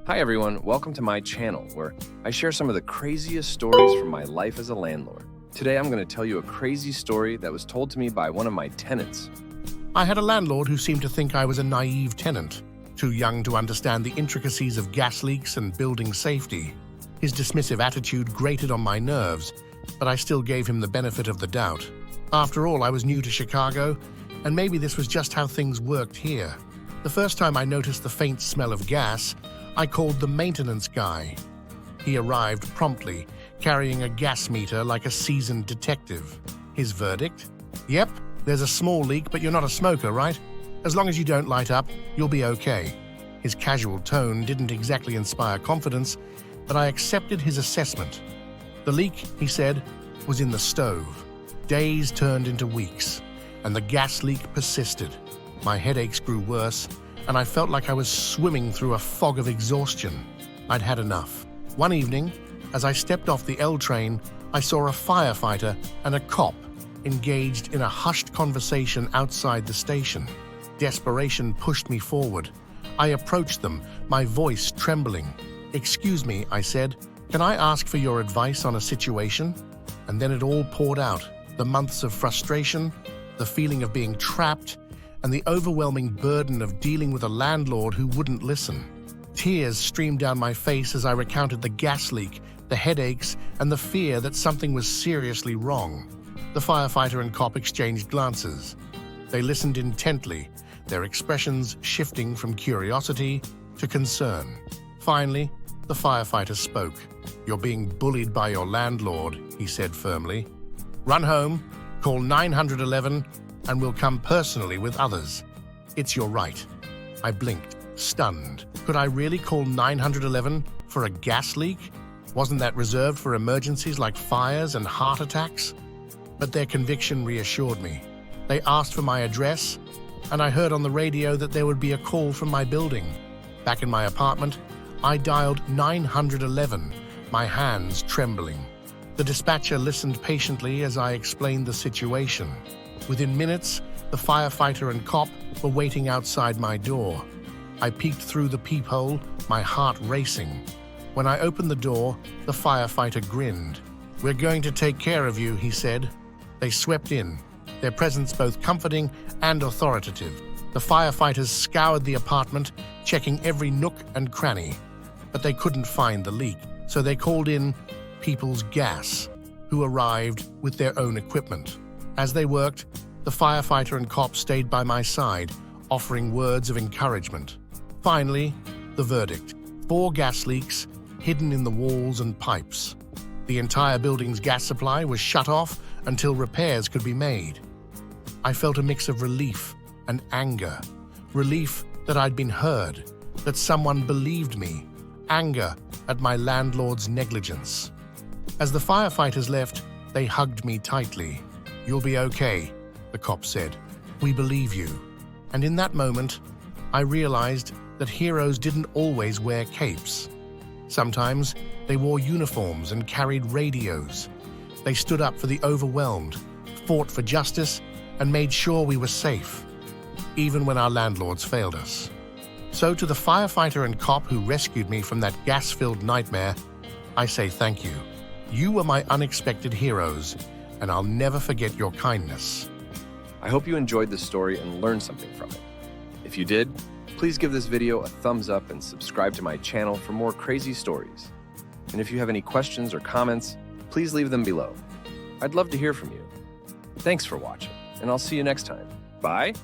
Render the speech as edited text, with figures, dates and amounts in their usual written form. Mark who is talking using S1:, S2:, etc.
S1: Hi everyone, welcome to my channel where I share some of the craziest stories from my life as a landlord. Today I'm going to tell you a crazy story that was told to me by one of my tenants.
S2: I had a landlord who seemed to think I was a naive tenant, too young to understand the intricacies of gas leaks and building safety. His dismissive attitude grated on my nerves, but I still gave him the benefit of the doubt. After all, I was new to Chicago, and maybe this was just how things worked here. The first time I noticed the faint smell of gas, I called the maintenance guy. He arrived promptly, carrying a gas meter like a seasoned detective. His verdict? Yep, there's a small leak, but you're not a smoker, right? As long as you don't light up, you'll be okay. His casual tone didn't exactly inspire confidence, but I accepted his assessment. The leak, he said, was in the stove. Days turned into weeks, and the gas leak persisted. My headaches grew worse, and I felt like I was swimming through a fog of exhaustion. I'd had enough. One evening, as I stepped off the L train, I saw a firefighter and a cop engaged in a hushed conversation outside the station. Desperation pushed me forward. I approached them, my voice trembling. "Excuse me," I said, "can I ask for your advice on a situation?" And then it all poured out. The months of frustration, the feeling of being trapped, and the overwhelming burden of dealing with a landlord who wouldn't listen. Tears streamed down my face as I recounted the gas leak, the headaches, and the fear that something was seriously wrong. The firefighter and cop exchanged glances. They listened intently, their expressions shifting from curiosity to concern. Finally, the firefighter spoke. "You're being bullied by your landlord," he said firmly. "Run home, call 911, and we'll come personally with others. It's your right." I blinked, stunned. Could I really call 911 for a gas leak? Wasn't that reserved for emergencies like fires and heart attacks? But their conviction reassured me. They asked for my address, and I heard on the radio that there would be a call from my building. Back in my apartment, I dialed 911, my hands trembling. The dispatcher listened patiently as I explained the situation. Within minutes, the firefighter and cop were waiting outside my door. I peeked through the peephole, my heart racing. When I opened the door, the firefighter grinned. "We're going to take care of you," he said. They swept in, their presence both comforting and authoritative. The firefighters scoured the apartment, checking every nook and cranny. But they couldn't find the leak, so they called in People's Gas, who arrived with their own equipment. As they worked, the firefighter and cop stayed by my side, offering words of encouragement. Finally, the verdict: 4 gas leaks hidden in the walls and pipes. The entire building's gas supply was shut off until repairs could be made. I felt a mix of relief and anger. Relief that I'd been heard, that someone believed me. Anger at my landlord's negligence. As the firefighters left, they hugged me tightly. "You'll be okay," the cop said. "We believe you." And in that moment, I realized that heroes didn't always wear capes. Sometimes they wore uniforms and carried radios. They stood up for the overwhelmed, fought for justice, and made sure we were safe, even when our landlords failed us. So to the firefighter and cop who rescued me from that gas-filled nightmare, I say thank you. You were my unexpected heroes, and I'll never forget your kindness.
S1: I hope you enjoyed this story and learned something from it. If you did, please give this video a thumbs up and subscribe to my channel for more crazy stories. And if you have any questions or comments, please leave them below. I'd love to hear from you. Thanks for watching, and I'll see you next time. Bye.